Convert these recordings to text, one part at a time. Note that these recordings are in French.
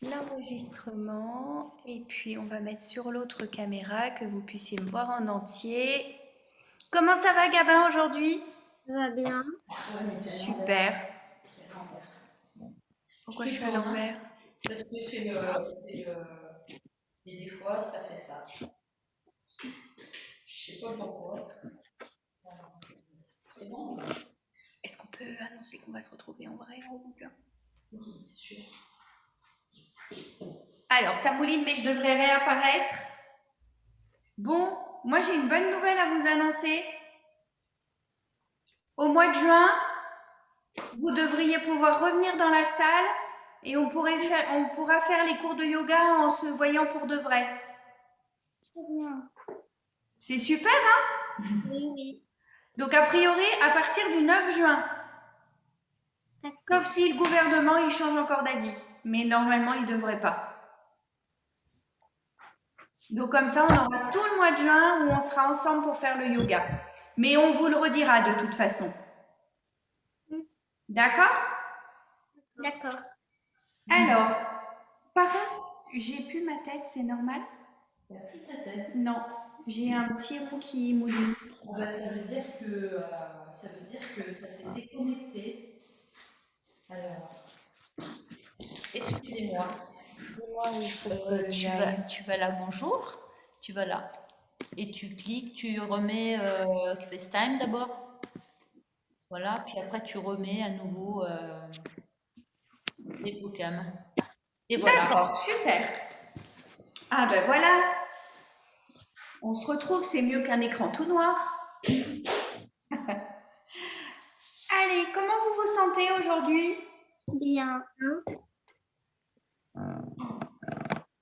l'enregistrement et puis on va mettre sur l'autre caméra que vous puissiez me voir en entier. Comment ça va Gabin aujourd'hui? Ça va bien. Super. Pourquoi je suis à l'envers? Parce que et des fois, ça fait ça. Je sais pas pourquoi. C'est bon? Est-ce qu'on peut annoncer qu'on va se retrouver en vrai en boucle? Oui, bien sûr. Alors, ça mouline, mais je devrais réapparaître. Bon, moi j'ai une bonne nouvelle à vous annoncer. Au mois de juin, vous devriez pouvoir revenir dans la salle et on pourra faire les cours de yoga en se voyant pour de vrai. Très bien. C'est super, hein? Oui, oui. Donc, a priori, à partir du 9 juin. Sauf si le gouvernement il change encore d'avis. Mais normalement, il ne devrait pas. Donc, comme ça, on aura tout le mois de juin où on sera ensemble pour faire le yoga. Mais on vous le redira de toute façon. D'accord? D'accord. Alors, par contre, j'ai plus ma tête, c'est normal? T'as plus ta tête. Non, j'ai un petit rond qui mouline. Ah bah, ça veut dire que ça s'est déconnecté. Alors, excusez-moi. Dis-moi où il faut que Tu vas là, bonjour. Tu vas là. Et tu cliques, tu remets FaceTime d'abord. Voilà, puis après tu remets à nouveau les Pocam. Et voilà. D'accord, super. Ah ben voilà, on se retrouve, c'est mieux qu'un écran tout noir. Allez, comment vous vous sentez aujourd'hui? Bien.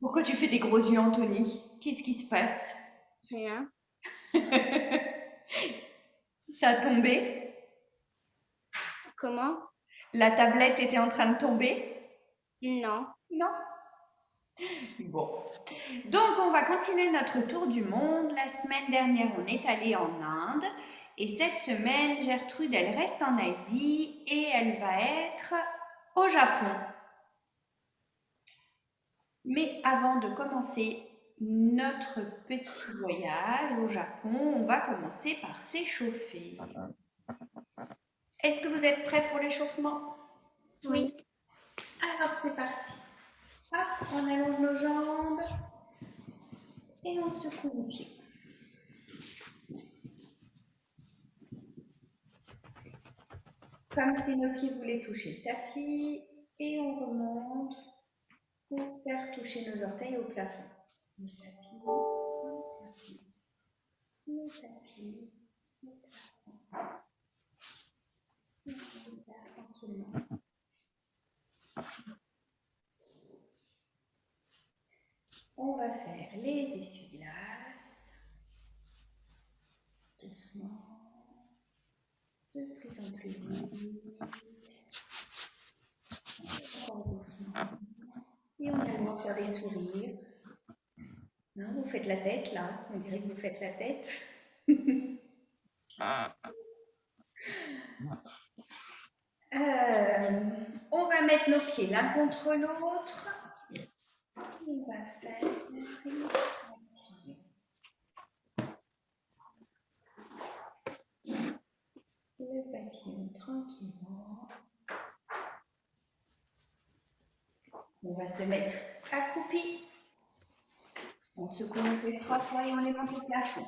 Pourquoi tu fais des gros yeux, Anthony? Qu'est-ce qui se passe? Rien. Ça a tombé? Comment? La tablette était en train de tomber? Non. Non? Bon. Donc, on va continuer notre tour du monde. La semaine dernière, on est allé en Inde. Et cette semaine, Gertrude, elle reste en Asie et elle va être au Japon. Mais avant de commencer notre petit voyage au Japon, on va commencer par s'échauffer. Est-ce que vous êtes prêts pour l'échauffement? Oui. Alors, c'est parti. Hop, on allonge nos jambes et on secoue les pieds. Comme si nos pieds voulaient toucher le tapis et on remonte pour faire toucher nos orteils au plafond. Le tapis, le tapis, le plafond. Et on va faire tranquillement. On va faire les essuie-glaces. Doucement. De plus en plus vite. Encore doucement. Et on a le droit de faire des sourires. Non, vous faites la tête là, on dirait que vous faites la tête. On va mettre nos pieds l'un contre l'autre. On va faire le papillon tranquillement. On va se mettre accroupi. On secoue nos pieds 3 fois et on les monte au plafond.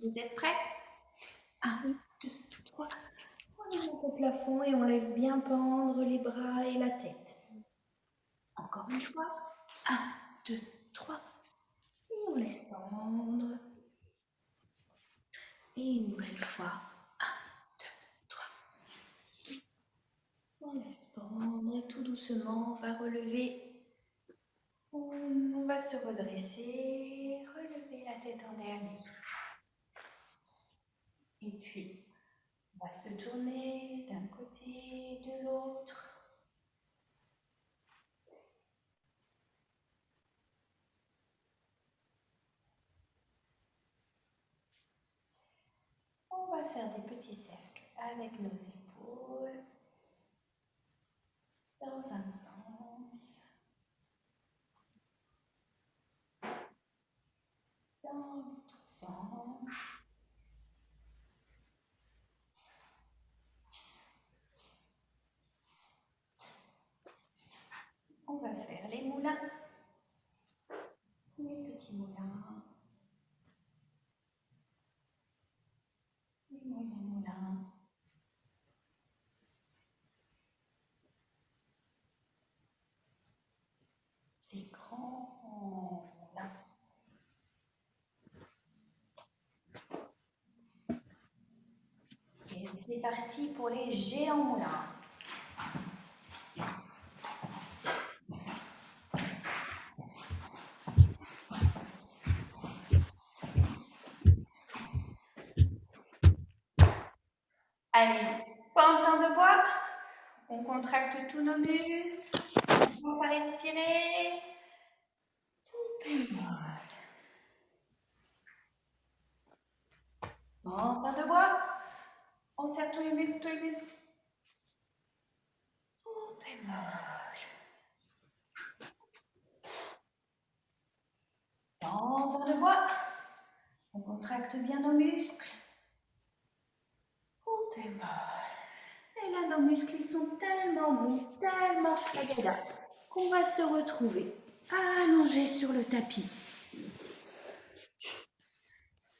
Vous êtes prêts? 1, 2, 3. On les monte au plafond et on laisse bien pendre les bras et la tête. Encore une fois. 1, 2, 3. Et on laisse pendre. Et une nouvelle fois. 1, 2, 3. On laisse pendre et tout doucement, on va relever. On va se redresser, relever la tête en dernier. Et puis, on va se tourner d'un côté, de l'autre. On va faire des petits cercles avec nos épaules dans un sens. dans l'autre sens. On va faire les moulins. Les petits moulins. Les moyens moulins. Les grands moulins. Et c'est parti pour les géants moulins. Allez, pantin de bois. On contracte tous nos muscles. On va respirer. Tout est mal. Pantin de bois. On serre tous les muscles, tous les muscles. Tout est mal. Pantin de bois. On contracte bien nos muscles. Tout est mal. Et là, nos muscles, ils sont tellement bons, tellement flagada, qu'on va se retrouver allongés sur le tapis.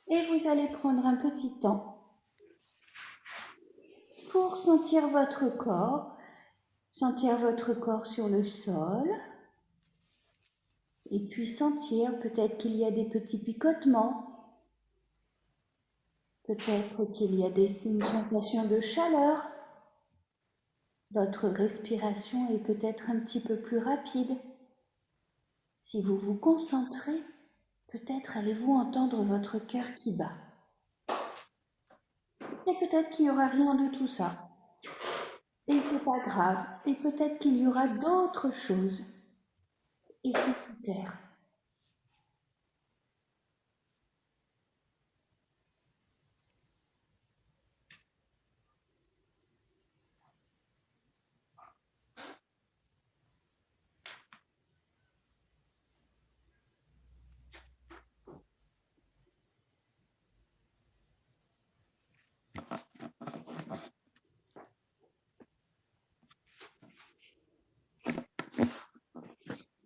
Et vous allez prendre un petit temps pour sentir votre corps sur le sol. Et puis sentir peut-être qu'il y a des petits picotements, peut-être qu'il y a une sensation de chaleur. Votre respiration est peut-être un petit peu plus rapide. Si vous vous concentrez, peut-être allez-vous entendre votre cœur qui bat. Et peut-être qu'il n'y aura rien de tout ça. Et c'est pas grave. Et peut-être qu'il y aura d'autres choses. Et c'est super.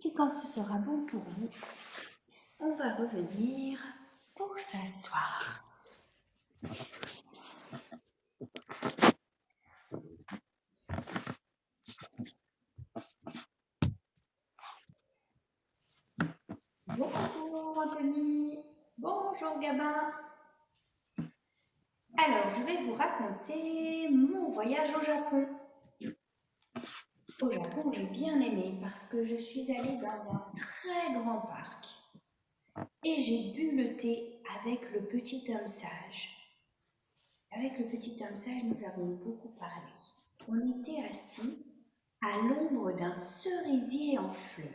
Et quand ce sera bon pour vous, on va revenir pour s'asseoir. Bonjour Anthony, bonjour Gabin. Alors, je vais vous raconter mon voyage au Japon. Au Japon, j'ai bien aimé parce que je suis allée dans un très grand parc et j'ai bu le thé avec le petit homme sage. Avec le petit homme sage, nous avons beaucoup parlé. On était assis à l'ombre d'un cerisier en fleurs.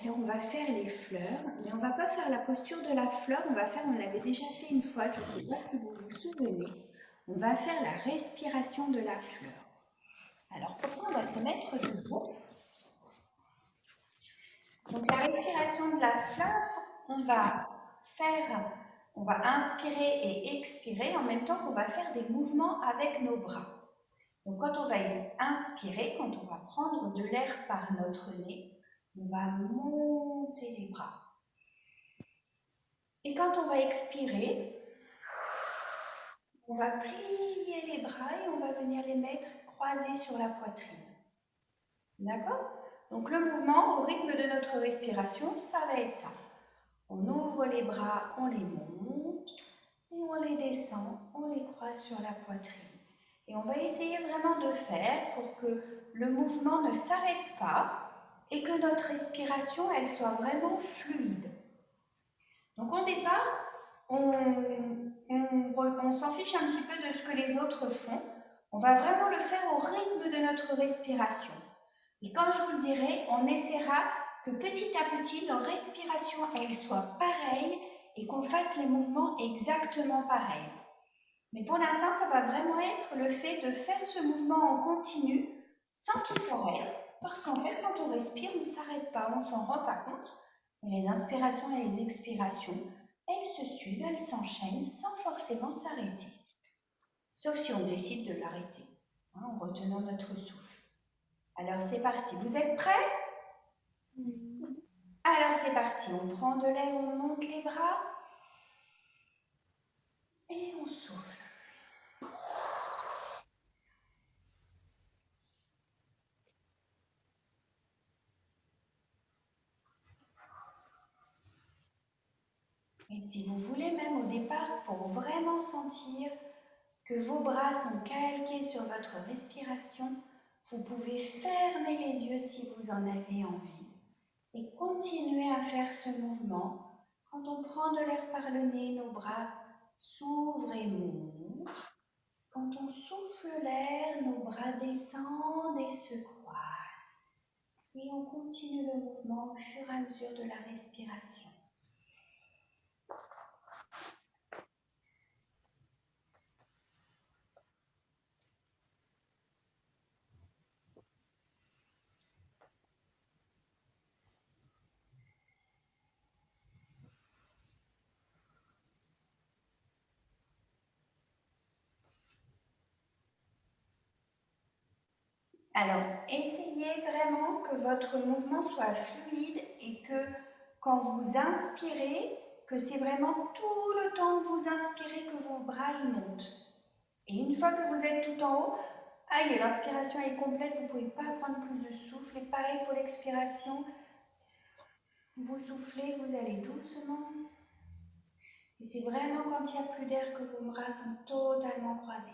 Alors on va faire les fleurs, mais on ne va pas faire la posture de la fleur, on l'avait déjà fait une fois, je ne sais pas si vous vous souvenez, on va faire la respiration de la fleur. Alors pour ça, on va se mettre debout. Donc la respiration de la fleur, on va inspirer et expirer en même temps qu'on va faire des mouvements avec nos bras. Donc quand on va inspirer, quand on va prendre de l'air par notre nez, on va monter les bras. Et quand on va expirer, on va plier les bras et on va venir les mettre croisés sur la poitrine. D'accord? Donc le mouvement au rythme de notre respiration, ça va être ça. On ouvre les bras, on les monte et on les descend, on les croise sur la poitrine. Et on va essayer vraiment de faire pour que le mouvement ne s'arrête pas et que notre respiration, elle soit vraiment fluide. Donc au départ, on s'en fiche un petit peu de ce que les autres font. On va vraiment le faire au rythme de notre respiration. Et comme je vous le dirai, on essaiera que petit à petit, nos respirations, elles soient pareilles et qu'on fasse les mouvements exactement pareils. Mais pour l'instant, ça va vraiment être le fait de faire ce mouvement en continu sans qu'il s'arrête. Parce qu'en fait, quand on respire, on ne s'arrête pas, on ne s'en rend pas compte. Et les inspirations et les expirations, elles se suivent, elles s'enchaînent sans forcément s'arrêter. Sauf si on décide de l'arrêter, en retenant notre souffle. Alors c'est parti, vous êtes prêts? Alors c'est parti, on prend de l'air, on monte les bras et on souffle. Et si vous voulez, même au départ, pour vraiment sentir que vos bras sont calqués sur votre respiration, vous pouvez fermer les yeux si vous en avez envie et continuer à faire ce mouvement. Quand on prend de l'air par le nez, nos bras s'ouvrent et montent. Quand on souffle l'air, nos bras descendent et se croisent. Et on continue le mouvement au fur et à mesure de la respiration. Alors, essayez vraiment que votre mouvement soit fluide et que quand vous inspirez, que c'est vraiment tout le temps que vous inspirez que vos bras y montent. Et une fois que vous êtes tout en haut, aïe, l'inspiration est complète, vous ne pouvez pas prendre plus de souffle. Et pareil pour l'expiration, vous soufflez, vous allez doucement. Et c'est vraiment quand il n'y a plus d'air que vos bras sont totalement croisés.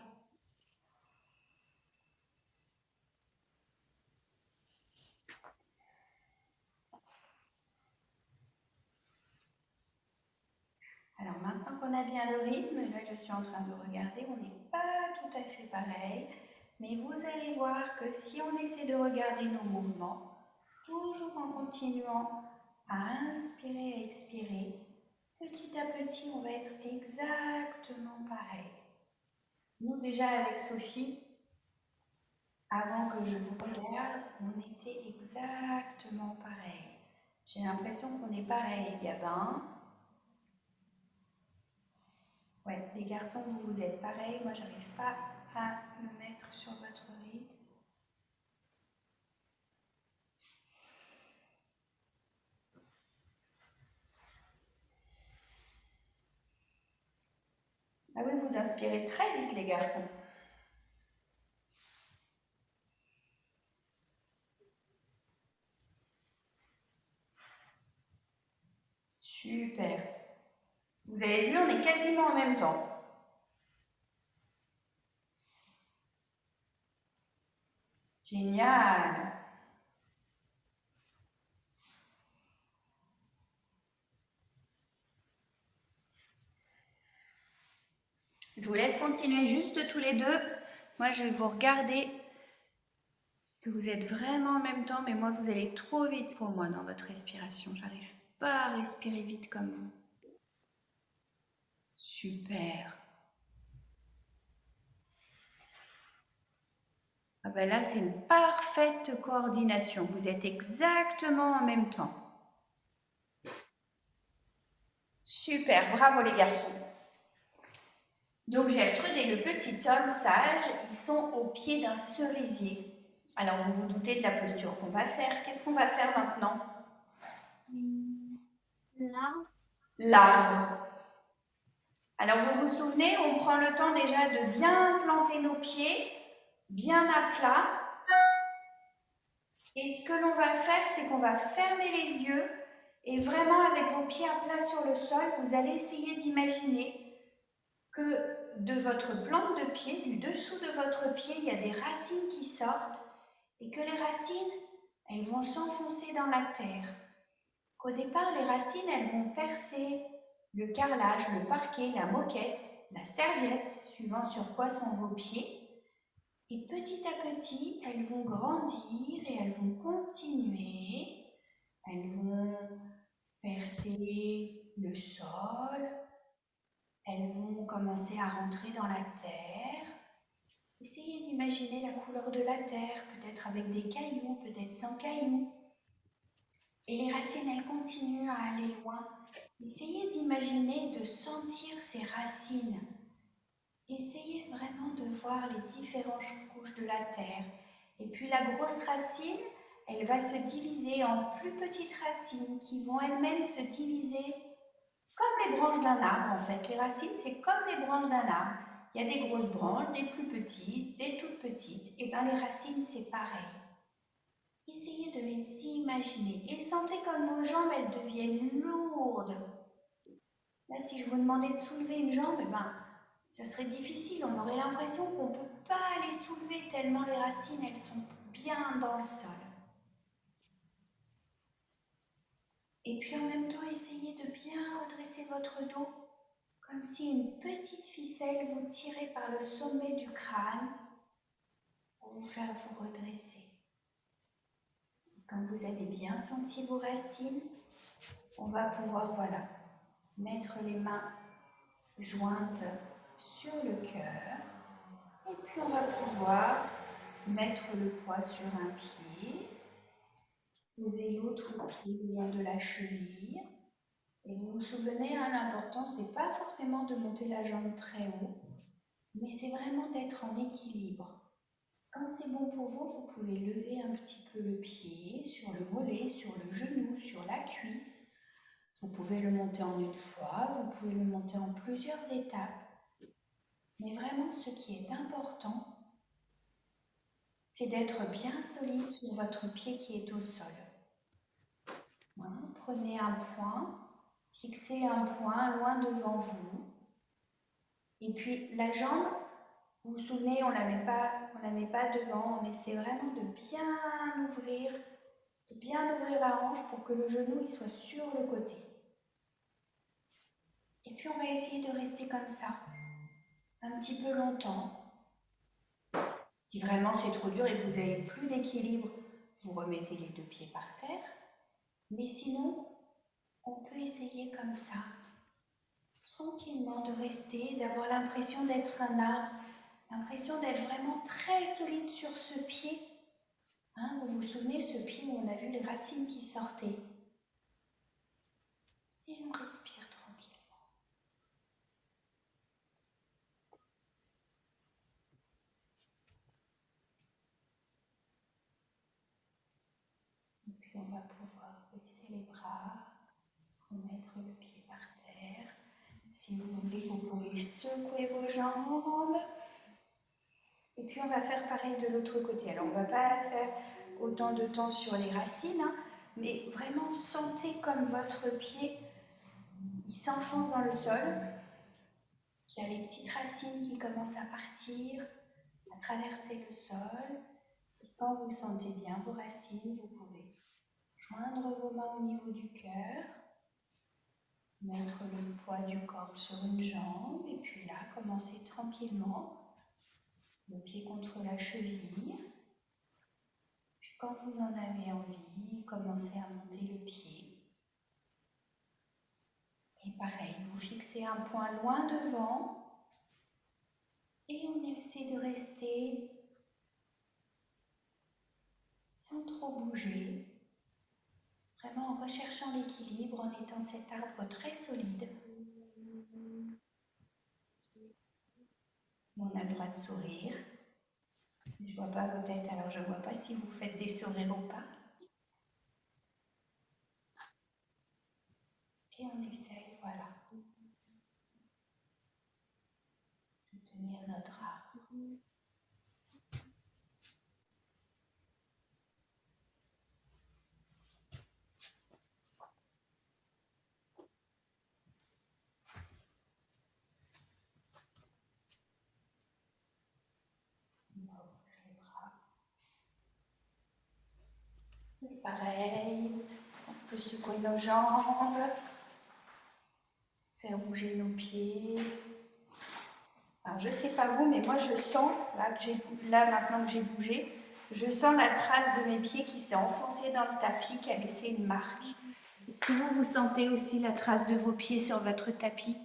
Alors maintenant qu'on a bien le rythme, là je suis en train de regarder, on n'est pas tout à fait pareil, mais vous allez voir que si on essaie de regarder nos mouvements, toujours en continuant à inspirer et expirer, petit à petit on va être exactement pareil. Nous déjà avec Sophie, avant que je vous regarde, on était exactement pareil. J'ai l'impression qu'on est pareil, Gabin. Ouais, les garçons, vous êtes pareils. Moi, j'arrive pas à me mettre sur votre rythme. Ah oui, vous inspirez très vite, les garçons. Super. Vous avez vu, on est quasiment en même temps. Génial. Je vous laisse continuer juste tous les deux. Moi, je vais vous regarder parce que vous êtes vraiment en même temps, mais moi, vous allez trop vite pour moi dans votre respiration. J'arrive pas à respirer vite comme vous. Super. Ah ben là, c'est une parfaite coordination. Vous êtes exactement en même temps. Super, bravo les garçons. Donc Gertrude et le petit homme sage, ils sont au pied d'un cerisier. Alors vous vous doutez de la posture qu'on va faire. Qu'est-ce qu'on va faire maintenant? L'arbre. L'arbre. Alors vous vous souvenez, on prend le temps déjà de bien planter nos pieds, bien à plat. Et ce que l'on va faire, c'est qu'on va fermer les yeux et vraiment avec vos pieds à plat sur le sol, vous allez essayer d'imaginer que de votre plante de pied, du dessous de votre pied, il y a des racines qui sortent et que les racines, elles vont s'enfoncer dans la terre. Qu'au départ, les racines, elles vont percer le carrelage, le parquet, la moquette, la serviette, suivant sur quoi sont vos pieds. Et petit à petit, elles vont grandir et elles vont continuer. Elles vont percer le sol. Elles vont commencer à rentrer dans la terre. Essayez d'imaginer la couleur de la terre, peut-être avec des cailloux, peut-être sans cailloux. Et les racines, elles continuent à aller loin. Essayez d'imaginer, de sentir ces racines. Essayez vraiment de voir les différentes couches de la terre. Et puis la grosse racine, elle va se diviser en plus petites racines qui vont elles-mêmes se diviser comme les branches d'un arbre en fait. Les racines, c'est comme les branches d'un arbre. Il y a des grosses branches, des plus petites, des toutes petites. Et bien les racines, c'est pareil. Essayez de les imaginer et sentez comme vos jambes, elles deviennent lourdes. Là, si je vous demandais de soulever une jambe, eh ben, ça serait difficile. On aurait l'impression qu'on ne peut pas les soulever tellement les racines, elles sont bien dans le sol. Et puis en même temps, essayez de bien redresser votre dos, comme si une petite ficelle vous tirait par le sommet du crâne pour vous faire vous redresser. Quand vous avez bien senti vos racines, on va pouvoir, voilà, mettre les mains jointes sur le cœur. Et puis on va pouvoir mettre le poids sur un pied, poser l'autre pied le long de la cheville. Et vous vous souvenez, hein, l'important, c'est pas forcément de monter la jambe très haut, mais c'est vraiment d'être en équilibre. Quand c'est bon pour vous, vous pouvez lever un petit peu le pied sur le mollet, sur le genou, sur la cuisse. Vous pouvez le monter en une fois, vous pouvez le monter en plusieurs étapes. Mais vraiment, ce qui est important, c'est d'être bien solide sur votre pied qui est au sol. Voilà. Prenez un point, fixez un point loin devant vous. Et puis la jambe, vous vous souvenez, on ne la met pas devant, on essaie vraiment de bien ouvrir la hanche pour que le genou il soit sur le côté. Et puis on va essayer de rester comme ça, un petit peu longtemps. Si vraiment c'est trop dur et que vous n'avez plus d'équilibre, vous remettez les deux pieds par terre. Mais sinon, on peut essayer comme ça, tranquillement de rester, d'avoir l'impression d'être un arbre, l'impression d'être vraiment très solide sur ce pied. Hein, vous vous souvenez, ce pied où on a vu les racines qui sortaient. Et on respire tranquillement. Et puis on va pouvoir baisser les bras, remettre le pied par terre. Si vous voulez, vous pouvez secouer vos jambes. Et puis on va faire pareil de l'autre côté. Alors on ne va pas faire autant de temps sur les racines, hein, mais vraiment sentez comme votre pied il s'enfonce dans le sol. Il y a les petites racines qui commencent à partir, à traverser le sol. Et quand vous sentez bien vos racines, vous pouvez joindre vos mains au niveau du cœur, mettre le poids du corps sur une jambe, et puis là, commencez tranquillement. Le pied contre la cheville. Puis quand vous en avez envie, commencez à monter le pied. Et pareil, vous fixez un point loin devant. Et on essaie de rester sans trop bouger. Vraiment en recherchant l'équilibre, en étant cet arbre très solide. On a le droit de sourire. Je ne vois pas vos têtes, alors je ne vois pas si vous faites des sourires ou pas. Et on essaye, voilà, de tenir notre arbre. On va ouvrir les bras. Et pareil, on peut secouer nos jambes, faire bouger nos pieds. Alors je ne sais pas vous, mais moi je sens, là maintenant que j'ai bougé, je sens la trace de mes pieds qui s'est enfoncée dans le tapis, qui a laissé une marque. Est-ce que vous sentez aussi la trace de vos pieds sur votre tapis?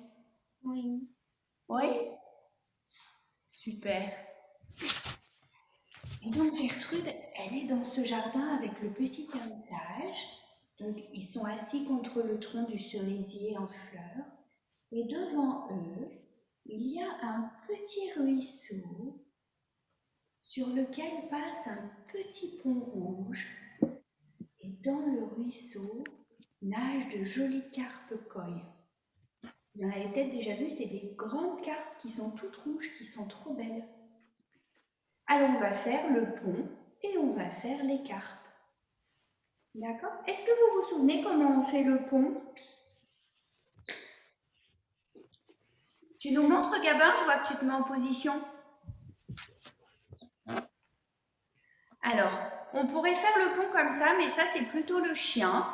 Oui. Oui? Super. Et donc Gertrude, elle est dans ce jardin avec le petit tiermissage. Donc Ils sont assis contre le tronc du cerisier en fleurs. Et devant eux, il y a un petit ruisseau sur lequel passe un petit pont rouge. Et dans le ruisseau nagent de jolies carpes koi. Vous en avez peut-être déjà vu, c'est des grandes carpes qui sont toutes rouges, qui sont trop belles. Alors on va faire le pont et on va faire les carpes. D'accord? Est-ce que vous vous souvenez comment on fait le pont? Tu nous montres, Gabin? Je vois que tu te mets en position. Alors, on pourrait faire le pont comme ça, mais ça, c'est plutôt le chien.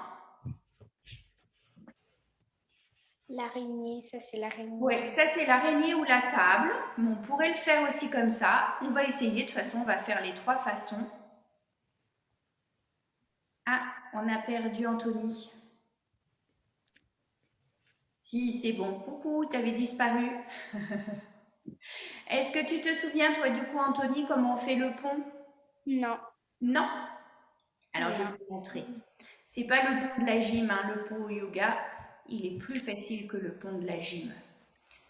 L'araignée, ça c'est l'araignée. Oui, ça, c'est l'araignée ou la table. Mais on pourrait le faire aussi comme ça. On va essayer. De toute façon, on va faire les trois façons. Ah, on a perdu Anthony. Si, c'est bon. Coucou, tu avais disparu. Est-ce que tu te souviens, toi, du coup, Anthony, comment on fait le pont? Non. Non? Alors, je Non. vais vous montrer. C'est pas le pont de la gym, hein, le pont au yoga. Il est plus facile que le pont de la gym.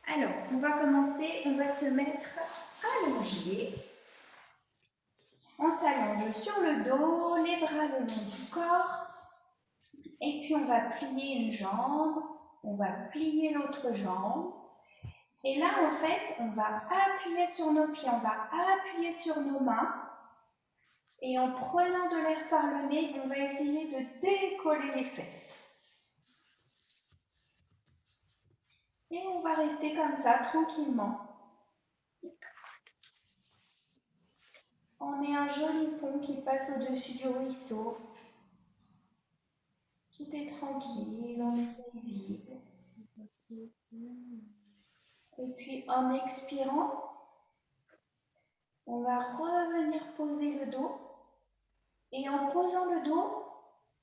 Alors, on va commencer. On va se mettre allongé. On s'allonge sur le dos, les bras le long du corps. Et puis, on va plier une jambe. On va plier l'autre jambe. Et là, en fait, on va appuyer sur nos pieds, on va appuyer sur nos mains. Et en prenant de l'air par le nez, on va essayer de décoller les fesses. Et on va rester comme ça, tranquillement. On est un joli pont qui passe au-dessus du ruisseau. Tout est tranquille, on est paisible. Et puis en expirant, on va revenir poser le dos. Et en posant le dos,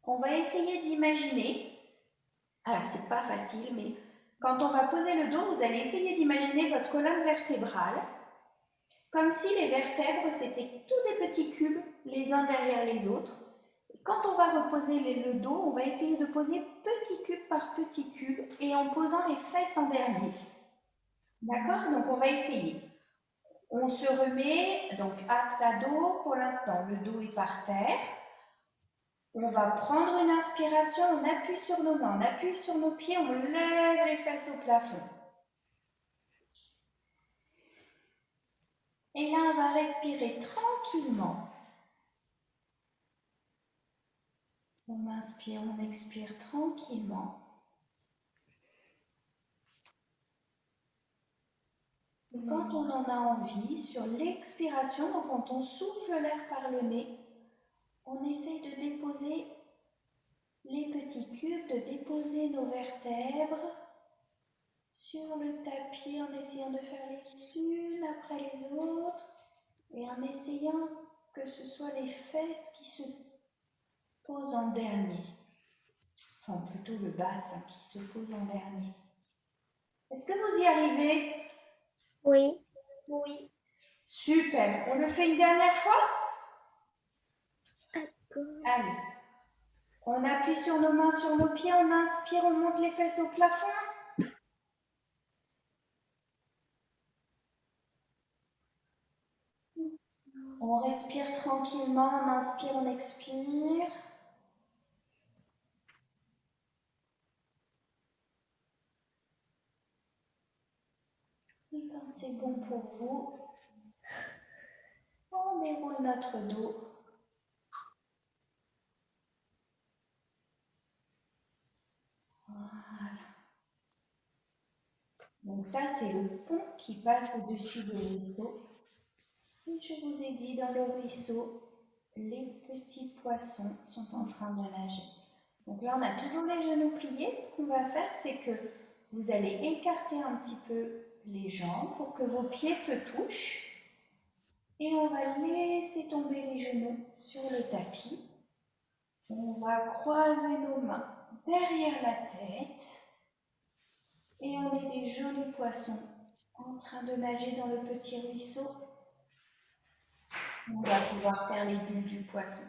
on va essayer d'imaginer. Alors, c'est pas facile, mais quand on va poser le dos, vous allez essayer d'imaginer votre colonne vertébrale comme si les vertèbres, c'était tous des petits cubes, les uns derrière les autres. Et quand on va reposer le dos, on va essayer de poser petit cube par petit cube et en posant les fesses en dernier. D'accord? Donc, on va essayer. On se remet, donc à plat dos, pour l'instant, le dos est par terre. On va prendre une inspiration, on appuie sur nos mains, on appuie sur nos pieds, on lève les fesses au plafond. Et là, on va respirer tranquillement. On inspire, on expire tranquillement. Et quand on en a envie, sur l'expiration, donc quand on souffle l'air par le nez, on essaye de déposer les petits cubes, de déposer nos vertèbres sur le tapis en essayant de faire les unes après les autres et en essayant que ce soit les fesses qui se posent en dernier. Enfin, plutôt le bassin qui se pose en dernier. Est-ce que vous y arrivez? Oui. Oui. Super. On le fait une dernière fois? D'accord. Allez. On appuie sur nos mains, sur nos pieds, on inspire, on monte les fesses au plafond. On respire tranquillement, on inspire, on expire. Et quand c'est bon pour vous, on déroule notre dos. Voilà. Donc ça, c'est le pont qui passe au-dessus du ruisseau. Et je vous ai dit, dans le ruisseau, les petits poissons sont en train de nager. Donc là, on a toujours les genoux pliés. Ce qu'on va faire, c'est que vous allez écarter un petit peu les jambes pour que vos pieds se touchent. Et on va laisser tomber les genoux sur le tapis. On va croiser nos mains derrière la tête. Et on est des jolis poissons en train de nager dans le petit ruisseau. On va pouvoir faire les bulles du poisson.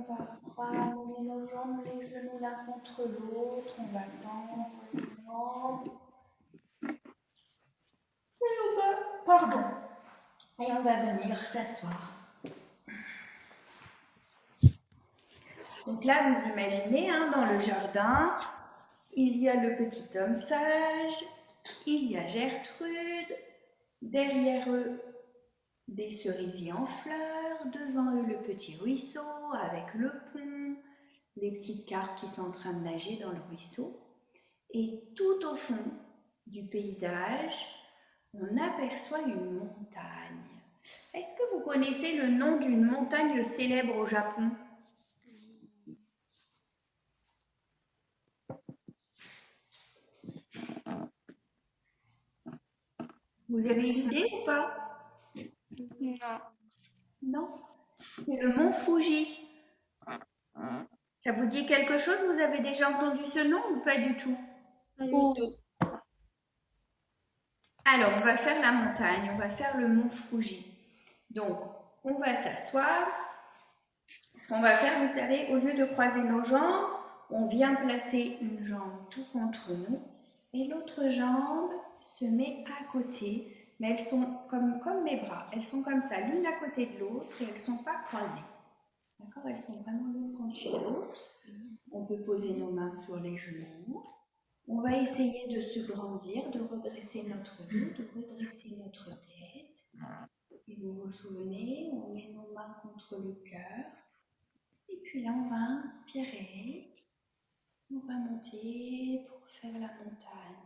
va ramener nos jambes, les genoux l'un contre l'autre. On va tendre les jambes. Et on va venir s'asseoir. Donc là, vous imaginez, hein, dans le jardin, il y a le petit homme sage, il y a Gertrude, derrière eux, des cerisiers en fleurs, devant eux, le petit ruisseau avec le pont, les petites carpes qui sont en train de nager dans le ruisseau. Et tout au fond du paysage, on aperçoit une montagne. Est-ce que vous connaissez le nom d'une montagne célèbre au Japon ? Vous avez une idée ou pas ? Non. Non. C'est le mont Fuji. Ça vous dit quelque chose? Vous avez déjà entendu ce nom ou pas du tout? Oui. Alors, on va faire la montagne, on va faire le mont Fuji. Donc, on va s'asseoir. Ce qu'on va faire, vous savez, au lieu de croiser nos jambes, on vient placer une jambe tout contre nous et l'autre jambe se met à côté, mais elles sont comme mes bras. Elles sont comme ça, l'une à côté de l'autre et elles ne sont pas croisées. D'accord? Elles sont vraiment l'une contre l'autre. On peut poser nos mains sur les genoux. On va essayer de se grandir, de redresser notre dos, de redresser notre tête. Et vous vous souvenez, on met nos mains contre le cœur. Et puis là, on va inspirer. On va monter pour faire la montagne.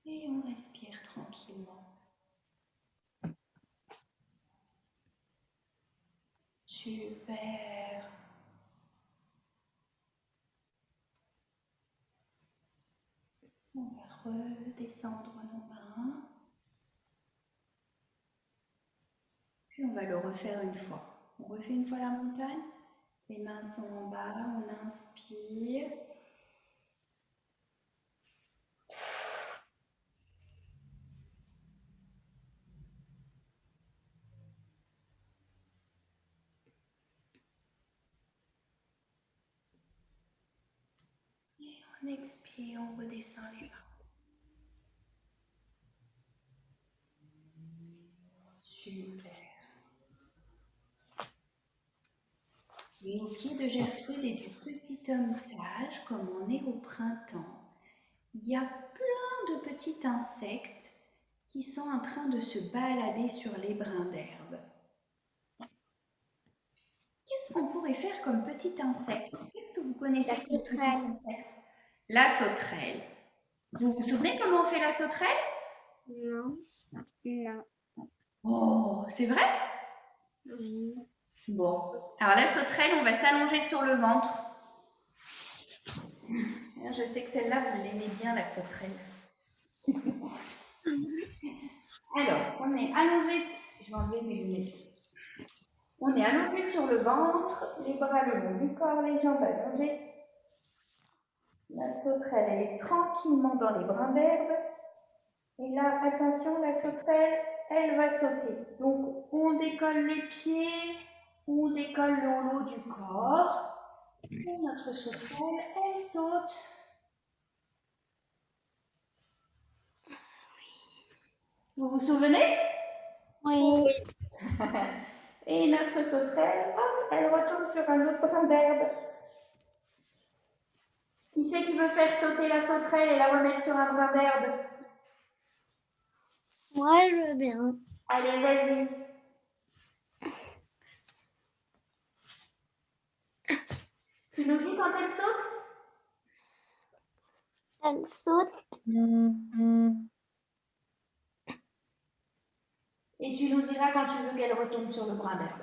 Et on respire tranquillement. Super. On va redescendre nos mains. Puis on va le refaire une fois. On refait une fois la montagne. Les mains sont en bas, on inspire. Et on expire, on redescend les mains. Super. Et au pied de Gertrude et du petit homme sage, comme on est au printemps, il y a plein de petits insectes qui sont en train de se balader sur les brins d'herbe. Qu'est-ce qu'on pourrait faire comme petit insecte? Qu'est-ce que vous connaissez comme petit insecte? La sauterelle. Vous vous souvenez comment on fait la sauterelle? Non. Non. Oh, c'est vrai? Oui. Bon. Alors la sauterelle, on va s'allonger sur le ventre. Je sais que celle-là, vous l'aimez bien, la sauterelle. Alors, on est allongé, je vais enlever mes lunettes. On est allongé sur le ventre, les bras le long du corps, les jambes allongées. La sauterelle, elle est tranquillement dans les brins d'herbe. Et là, attention, la sauterelle, elle va sauter. Donc, on décolle les pieds, on décolle le haut du corps. Et notre sauterelle, elle saute. Vous vous souvenez? Oui. Et notre sauterelle, hop, elle retombe sur un autre brin d'herbe. Qui c'est qui veut faire sauter la sauterelle et la remettre sur un brin d'herbe? Moi, je veux bien. Allez, vas-y. Tu nous dis quand elle saute? Elle saute. Et tu nous diras quand tu veux qu'elle retombe sur le brin d'herbe.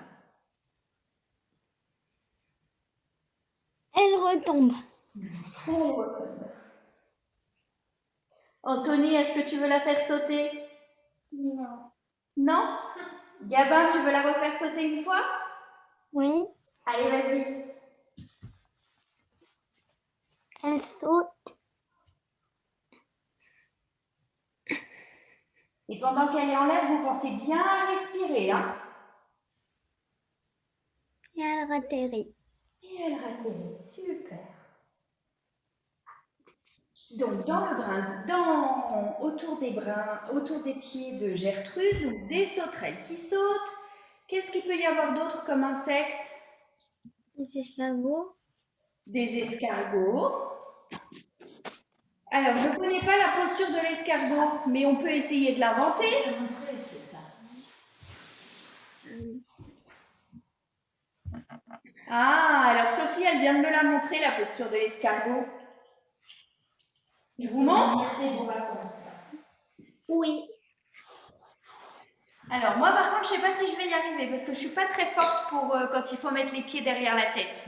Elle retombe. Elle retombe. Anthony, est-ce que tu veux la faire sauter? Non. Non? Gabin, tu veux la refaire sauter une fois? Oui. Allez, vas-y. Elle saute. Et pendant qu'elle est en l'air, vous pensez bien respirer, hein? Et elle atterrit. Et elle atterrit. Super. Donc, autour des pieds de Gertrude, donc des sauterelles qui sautent. Qu'est-ce qu'il peut y avoir d'autre comme insectes? Des escargots. Des escargots. Alors, je ne connais pas la posture de l'escargot, mais on peut essayer de l'inventer. C'est ça. Ah, alors Sophie, elle vient de me la montrer, la posture de l'escargot. Je vous montre? Oui. Alors, moi, par contre, je ne sais pas si je vais y arriver, parce que je ne suis pas très forte pour quand il faut mettre les pieds derrière la tête.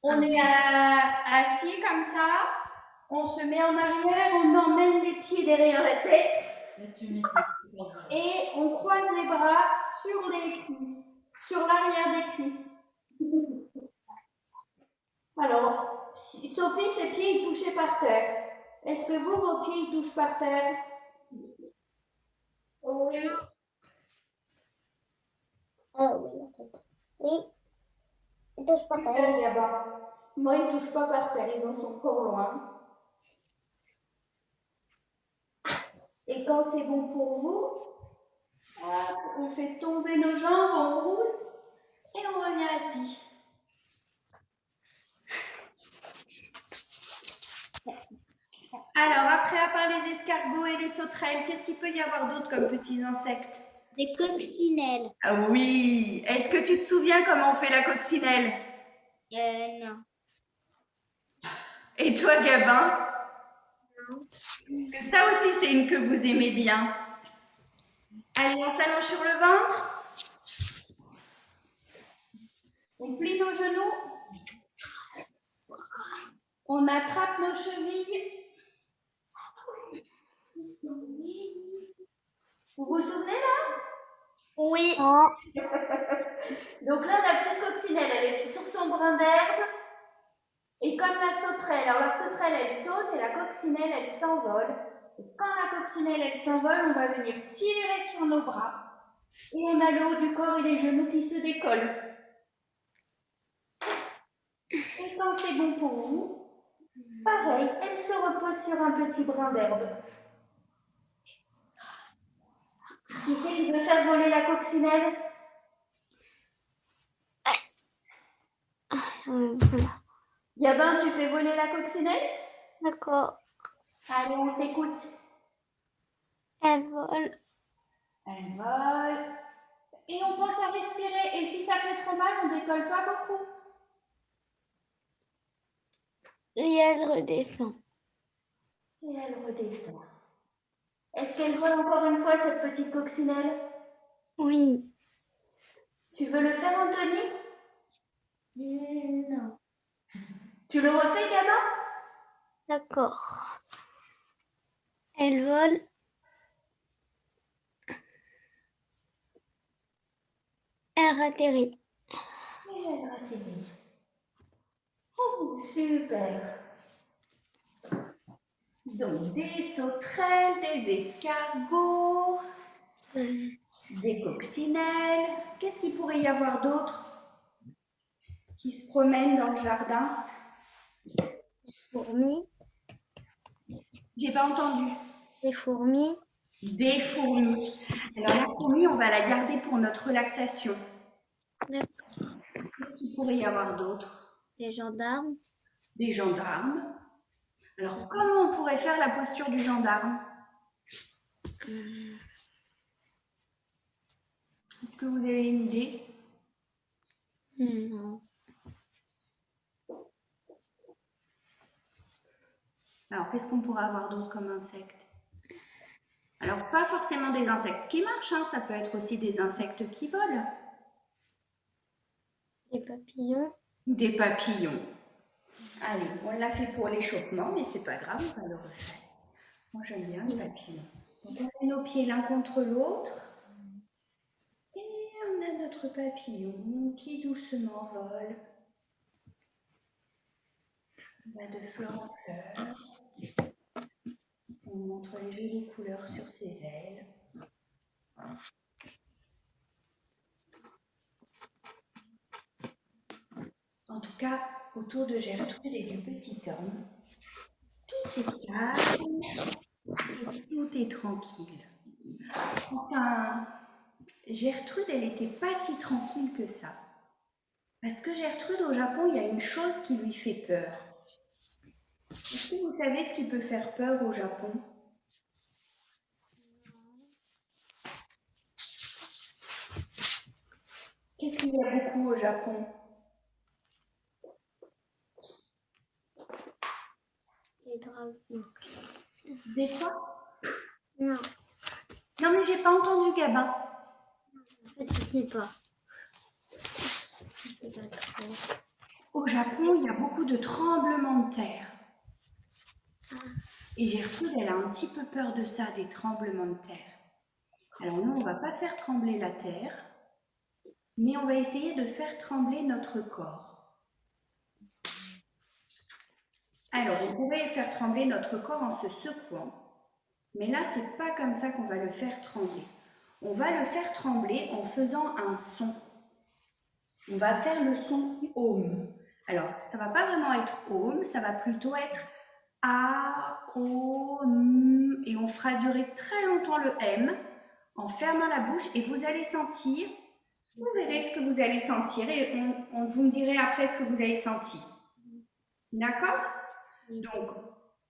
On est assis comme ça, on se met en arrière, on emmène les pieds derrière la tête et on croise les bras sur les cuisses, sur l'arrière des cuisses. Alors, Sophie, ses pieds ils touchaient par terre. Est-ce que vous, vos pieds ils touchent par terre? Oui. Ah oui, en fait. Oui. Il touche pas terre. Là-bas. Moi, ils ne touchent pas par terre, ils en sont encore loin. Et quand c'est bon pour vous, hop, on fait tomber nos jambes, on roule et on revient assis. Alors, après, à part les escargots et les sauterelles, qu'est-ce qu'il peut y avoir d'autre comme petits insectes? Des coccinelles. Ah oui! Est-ce que tu te souviens comment on fait la coccinelle? Non. Et toi, Gabin? Non. Parce que ça aussi, c'est une que vous aimez bien. Allez, on s'allonge sur le ventre. On plie nos genoux. On attrape nos chevilles. Vous vous souvenez là? Oui. Donc là, la petite coccinelle, elle est sur son brin d'herbe. Et comme la sauterelle, alors la sauterelle, elle saute et la coccinelle, elle s'envole. Et quand la coccinelle, elle s'envole, on va venir tirer sur nos bras. Et on a le haut du corps et les genoux qui se décollent. Et quand c'est bon pour vous, pareil, elle se repose sur un petit brin d'herbe. Qui c'est qui veut faire voler la coccinelle? Voilà. Gabin, tu fais voler la coccinelle? D'accord. Allez, on t'écoute. Elle vole. Elle vole. Et on pense à respirer. Et si ça fait trop mal, on décolle pas beaucoup. Et elle redescend. Et elle redescend. Est-ce qu'elle vole encore une fois, cette petite coccinelle? Oui. Tu veux le faire, Anthony? Non. Tu le refais, Gabin? D'accord. Elle vole. Elle atterrit. Et elle atterrit. Oh, super. Donc, des sauterelles, des escargots, des coccinelles. Qu'est-ce qu'il pourrait y avoir d'autre qui se promènent dans le jardin? Fourmis. J'ai pas entendu. Des fourmis. Des fourmis. Alors, la fourmi, on va la garder pour notre relaxation. Qu'est-ce qu'il pourrait y avoir d'autre? Des gendarmes. Des gendarmes. Alors, comment on pourrait faire la posture du gendarme? Est-ce que vous avez une idée? Non. Alors, qu'est-ce qu'on pourrait avoir d'autre comme insectes? Alors, pas forcément des insectes qui marchent, hein, ça peut être aussi des insectes qui volent. Des papillons. Des papillons. Allez, on l'a fait pour l'échauffement, mais c'est pas grave, on va le refaire. Moi, j'aime bien les papillons. Donc, on met nos pieds l'un contre l'autre. Et on a notre papillon qui doucement vole. On va de fleur en fleur. On montre les jolies couleurs sur ses ailes. cas autour de Gertrude et du petit homme, tout est calme et tout est tranquille. Enfin, Gertrude, elle n'était pas si tranquille que ça. Parce que Gertrude, au Japon, il y a une chose qui lui fait peur. Est-ce que vous savez ce qui peut faire peur au Japon? Qu'est-ce qu'il y a beaucoup au Japon? Les dragons. Des quoi? Non, Non, mais j'ai pas entendu, Gabin. en fait, je sais pas. Je sais pas trop. Au Japon, il y a beaucoup de tremblements de terre. Et Gertrude, elle a un petit peu peur de ça, des tremblements de terre. Alors nous, on va pas faire trembler la terre, mais on va essayer de faire trembler notre corps. Alors, on pourrait faire trembler notre corps en se secouant, mais là, c'est pas comme ça qu'on va le faire trembler. On va le faire trembler en faisant un son. On va faire le son Om. Alors, ça va pas vraiment être Om, ça va plutôt être A, O, M, et on fera durer très longtemps le M en fermant la bouche et vous allez sentir, vous verrez ce que vous allez sentir et vous me direz après ce que vous avez senti. D'accord? Donc,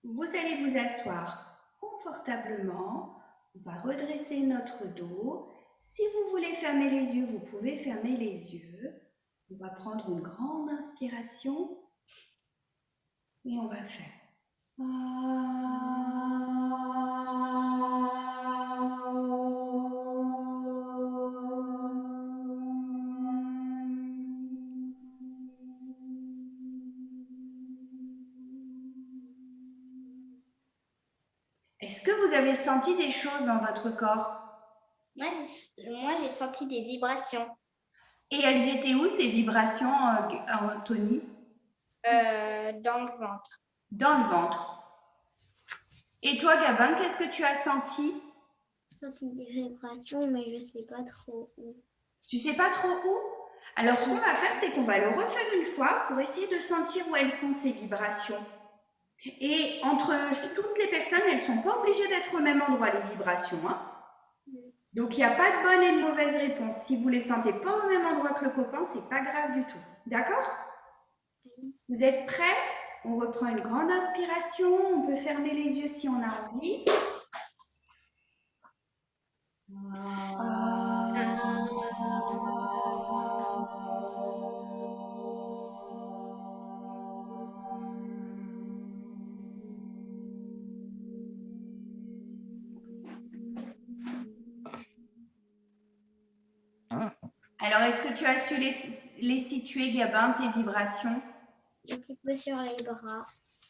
vous allez vous asseoir confortablement, on va redresser notre dos. Si vous voulez fermer les yeux, vous pouvez fermer les yeux. On va prendre une grande inspiration et on va faire. Est-ce que vous avez senti des choses dans votre corps? Moi, j'ai senti des vibrations. Et elles étaient où ces vibrations, Anthony? Dans le ventre. Dans le ventre. Et toi, Gabin, qu'est-ce que tu as senti? J'ai senti des vibrations, mais je sais pas trop où. Tu sais pas trop où? Alors, ce qu'on va faire, c'est qu'on va le refaire une fois pour essayer de sentir où elles sont ces vibrations. Et entre toutes les personnes, elles ne sont pas obligées d'être au même endroit, les vibrations. Hein. Donc, il n'y a pas de bonne et de mauvaise réponse. Si vous ne les sentez pas au même endroit que le copain, c'est pas grave du tout. D'accord? Vous êtes prêts? On reprend une grande inspiration. On peut fermer les yeux si on a envie. Alors, est-ce que tu as su les situer, Gabin, tes vibrations? Un petit peu sur les bras.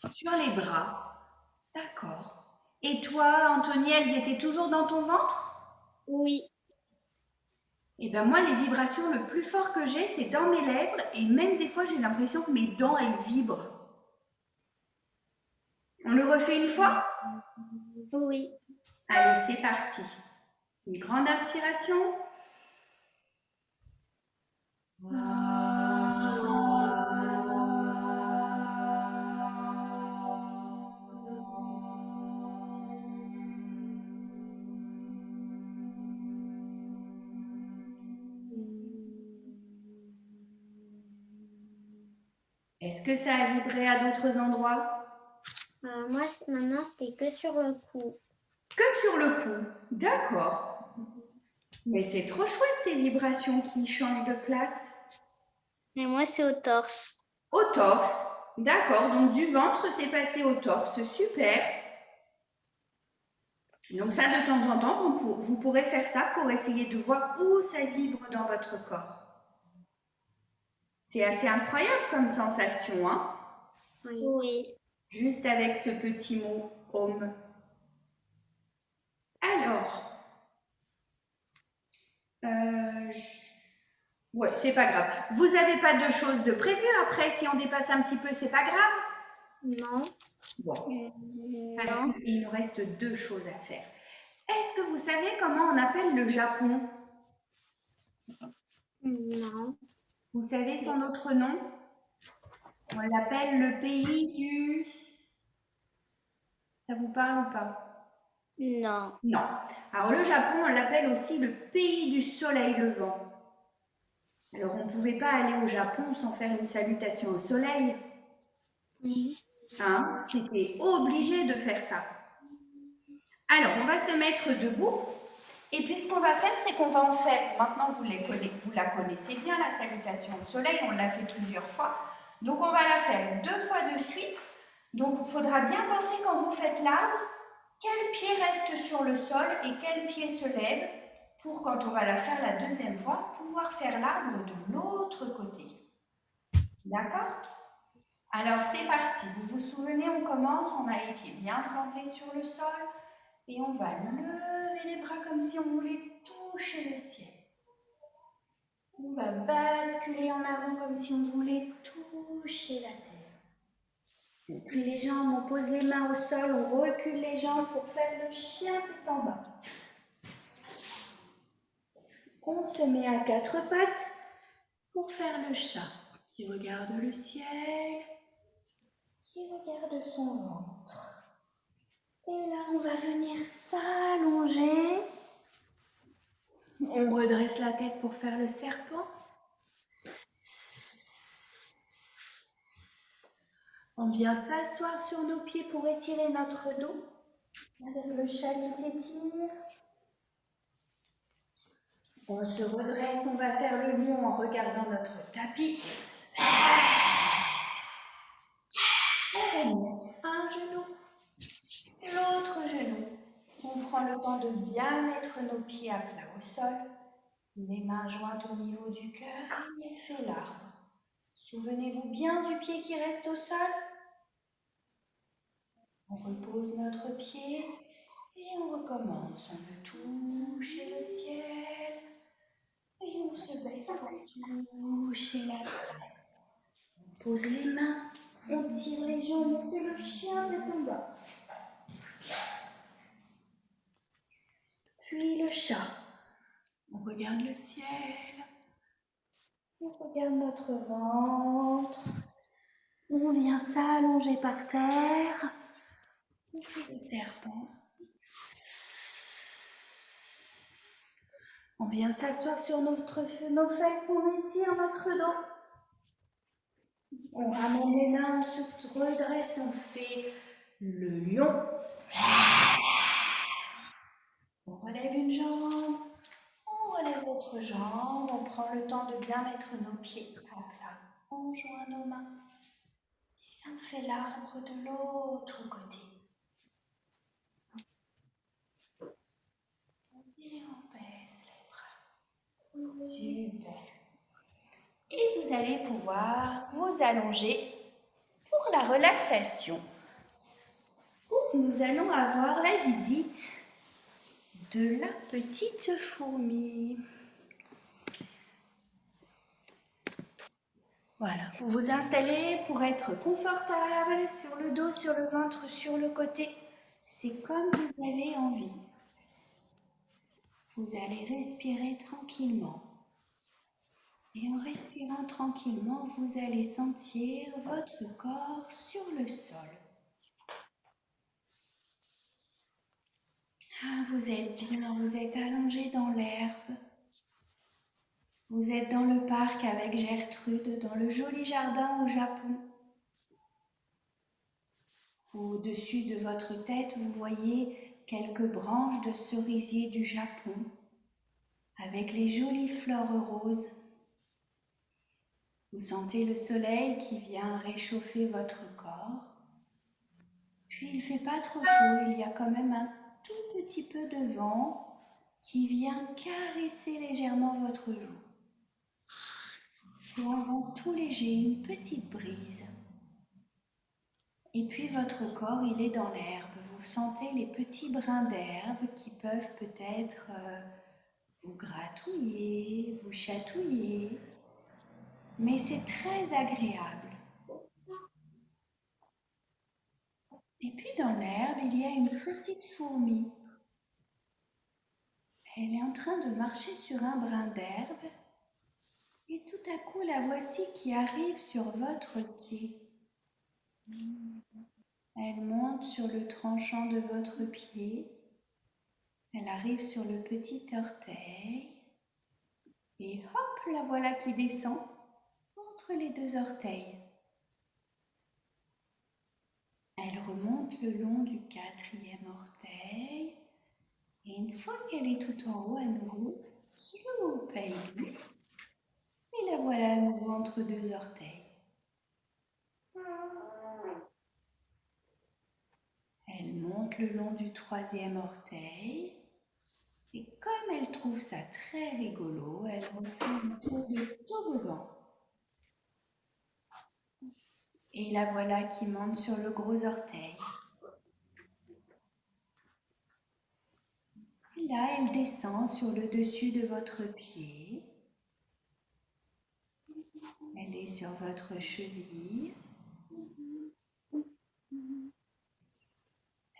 Sur les bras. D'accord. Et toi, Anthony, elles étaient toujours dans ton ventre? Oui. Et bien moi, les vibrations le plus fort que j'ai, c'est dans mes lèvres. Et même des fois, j'ai l'impression que mes dents, elles vibrent. On le refait une fois? Oui. Allez, c'est parti. Une grande inspiration. Est-ce que ça a vibré à d'autres endroits? Moi, maintenant, c'était que sur le cou. Que sur le cou. D'accord. Mais c'est trop chouette ces vibrations qui changent de place. Et moi, c'est au torse. Au torse. D'accord. Donc du ventre, c'est passé au torse. Super. Donc ça, de temps en temps, vous pourrez faire ça pour essayer de voir où ça vibre dans votre corps. C'est assez incroyable comme sensation, hein? Oui. Juste avec ce petit mot « Om ». Alors, ouais, c'est pas grave. Vous n'avez pas de choses de prévues après? Si on dépasse un petit peu, c'est pas grave? Non. Bon, parce qu'il nous reste 2 choses à faire. Est-ce que vous savez comment on appelle le Japon? Non. Vous savez son autre nom? On l'appelle le pays du... Ça vous parle ou pas? Non. Non. Alors le Japon, on l'appelle aussi le pays du soleil levant. Alors on ne pouvait pas aller au Japon sans faire une salutation au soleil. Oui. Hein? C'était obligé de faire ça. Alors on va se mettre debout. Et puis ce qu'on va faire, c'est qu'on va en faire, maintenant vous la connaissez bien, la salutation au soleil, on l'a fait plusieurs fois. Donc on va la faire 2 fois de suite. Donc il faudra bien penser quand vous faites l'arbre, quel pied reste sur le sol et quel pied se lève pour quand on va la faire la deuxième fois, pouvoir faire l'arbre de l'autre côté. D'accord? Alors c'est parti, vous vous souvenez, on commence, on a les pieds bien plantés sur le sol et on va lever les bras comme si on voulait toucher le ciel. On va basculer en avant comme si on voulait toucher la terre. On plie les jambes, on pose les mains au sol, on recule les jambes pour faire le chien tout en bas. On se met à 4 pattes pour faire le chat qui regarde le ciel, qui regarde son ventre. Et là, on va venir s'allonger. On redresse la tête pour faire le serpent. On vient s'asseoir sur nos pieds pour étirer notre dos. Avec le chat qui t'étire. On se redresse, on va faire le lion en regardant notre tapis. On met un genou, l'autre genou. On prend le temps de bien mettre nos pieds à plat au sol. Les mains jointes au niveau du cœur et on fait l'arbre. Souvenez-vous bien du pied qui reste au sol. On repose notre pied et on recommence. On veut toucher le ciel et on se baisse pour toucher la terre. On pose les mains, on tire les jambes, on fait le chien de combat. Puis le chat. On regarde le ciel. On regarde notre ventre. On vient s'allonger par terre. On fait le serpent. On vient s'asseoir sur nos fesses, on étire notre dos. On ramène les mains, on se redresse, on fait le lion. On relève une jambe, on relève l'autre jambe, on prend le temps de bien mettre nos pieds à plat. On joint nos mains et on fait l'arbre de l'autre côté. Et on baisse les bras. Super. Et vous allez pouvoir vous allonger pour la relaxation. Nous allons avoir la visite de la petite fourmi. Voilà, vous vous installez pour être confortable sur le dos, sur le ventre, sur le côté. C'est comme vous avez envie. Vous allez respirer tranquillement. Et en respirant tranquillement, vous allez sentir votre corps sur le sol. Ah, vous êtes bien, vous êtes allongé dans l'herbe. Vous êtes dans le parc avec Gertrude, dans le joli jardin au Japon. Au-dessus de votre tête, vous voyez quelques branches de cerisier du Japon, avec les jolies fleurs roses. Vous sentez le soleil qui vient réchauffer votre corps. Puis il ne fait pas trop chaud, il y a quand même un tout petit peu de vent qui vient caresser légèrement votre joue. C'est un vent tout léger, une petite brise. Et puis votre corps, il est dans l'herbe. Vous sentez les petits brins d'herbe qui peuvent peut-être vous gratouiller, vous chatouiller. Mais c'est très agréable. Et puis dans l'herbe, il y a une petite fourmi. Elle est en train de marcher sur un brin d'herbe Et tout à coup, la voici qui arrive sur votre pied. Elle monte sur le tranchant de votre pied. Elle arrive sur le petit orteil. Et hop, la voilà qui descend entre les deux orteils. Elle remonte le long du quatrième orteil. Et une fois qu'elle est tout en haut à nouveau, elle glisse. Et la voilà à nouveau entre deux orteils. Elle monte le long du troisième orteil. Et comme elle trouve ça très rigolo, elle refait un tour de toboggan. Et la voilà qui monte sur le gros orteil. Et là, elle descend sur le dessus de votre pied. Elle est sur votre cheville.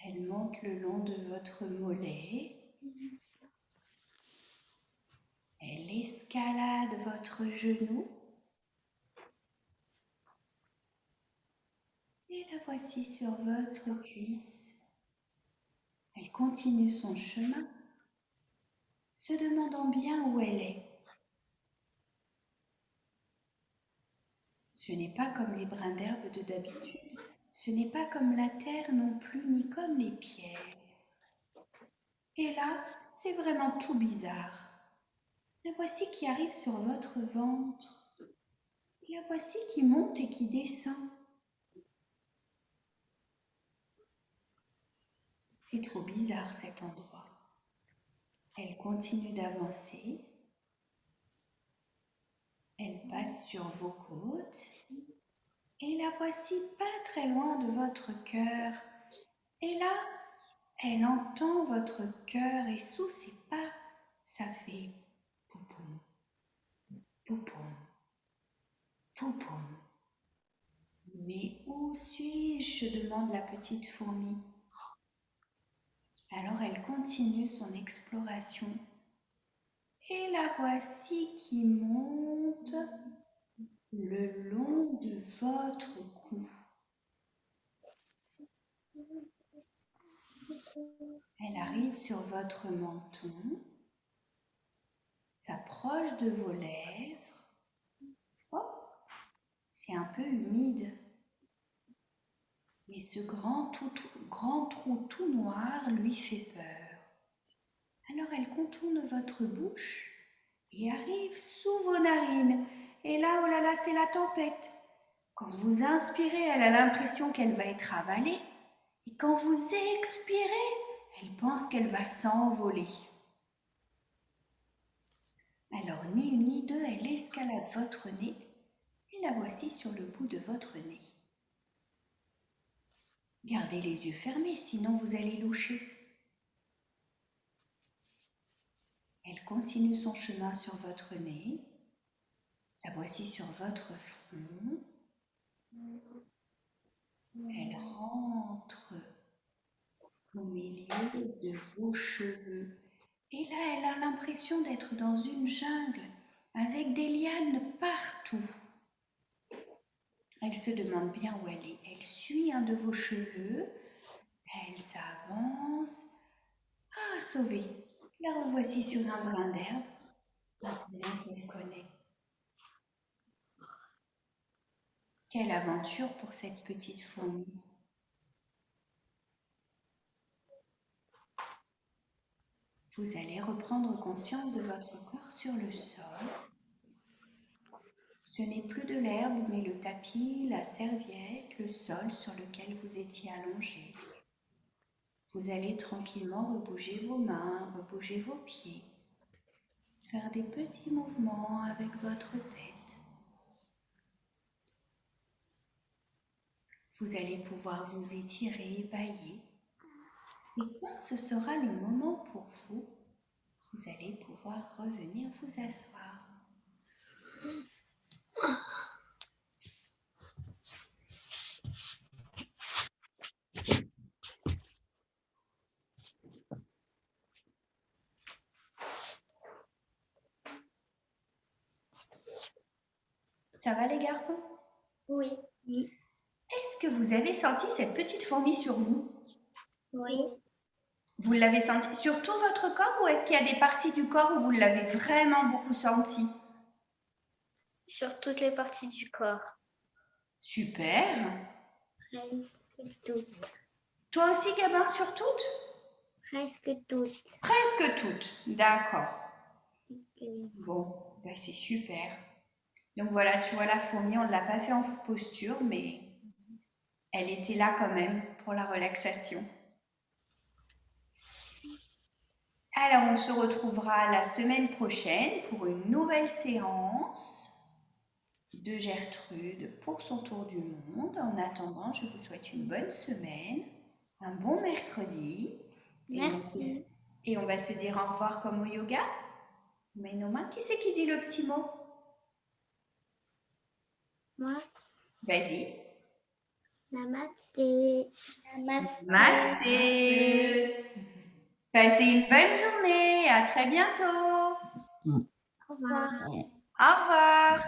Elle monte le long de votre mollet. Elle escalade votre genou. Et la voici sur votre cuisse. Elle continue son chemin, se demandant bien où elle est. Ce n'est pas comme les brins d'herbe de d'habitude. Ce n'est pas comme la terre non plus, ni comme les pierres. Et là, c'est vraiment tout bizarre. La voici qui arrive sur votre ventre. La voici qui monte et qui descend. C'est trop bizarre cet endroit. Elle continue d'avancer. Elle passe sur vos côtes. Et la voici pas très loin de votre cœur. Et là, elle entend votre cœur et sous ses pas, ça fait poupoum, poupoum, poupoum. Mais où suis-je se demande la petite fourmi. Alors elle continue son exploration. Et la voici qui monte le long de votre cou. Elle arrive sur votre menton, s'approche de vos lèvres. Oh, c'est un peu humide. Mais ce grand trou tout noir lui fait peur. Alors elle contourne votre bouche et arrive sous vos narines. Et là, oh là là, c'est la tempête. Quand vous inspirez, elle a l'impression qu'elle va être avalée. Et quand vous expirez, elle pense qu'elle va s'envoler. Alors, ni une ni deux, elle escalade votre nez et la voici sur le bout de votre nez. Gardez les yeux fermés, sinon vous allez loucher. Elle continue son chemin sur votre nez. La voici sur votre front. Elle rentre au milieu de vos cheveux. Et là, elle a l'impression d'être dans une jungle avec des lianes partout. Elle se demande bien où elle est. Elle suit un de vos cheveux. Elle s'avance. Ah, sauvée! La revoici sur un brin d'herbe. Maintenant qu'elle connaît. Quelle aventure pour cette petite fourmi. Vous allez reprendre conscience de votre corps sur le sol. Ce n'est plus de l'herbe, mais le tapis, la serviette, le sol sur lequel vous étiez allongé. Vous allez tranquillement rebouger vos mains, rebouger vos pieds. Faire des petits mouvements avec votre tête. Vous allez pouvoir vous étirer, bâiller. Et quand ce sera le moment pour vous, vous allez pouvoir revenir vous asseoir. les garçons? Oui. Est-ce que vous avez senti cette petite fourmi sur vous? Oui. Vous l'avez senti sur tout votre corps ou est-ce qu'il y a des parties du corps où vous l'avez vraiment beaucoup senti? Sur toutes les parties du corps. Super. Presque toutes. Toi aussi, Gabin, sur toutes? Presque toutes. Presque toutes. D'accord. Bon, ben c'est super. Donc voilà, tu vois la fourmi, on ne l'a pas fait en posture, mais elle était là quand même pour la relaxation. Alors, on se retrouvera la semaine prochaine pour une nouvelle séance de Gertrude pour son tour du monde. En attendant, je vous souhaite une bonne semaine, un bon mercredi. Merci. Et on va se dire au revoir comme au yoga. Mais nos mains, qui c'est qui dit le petit mot? Moi, Vas-y. namasté. Namasté. Namasté. Passez une bonne journée. À très bientôt. Au revoir. Au revoir.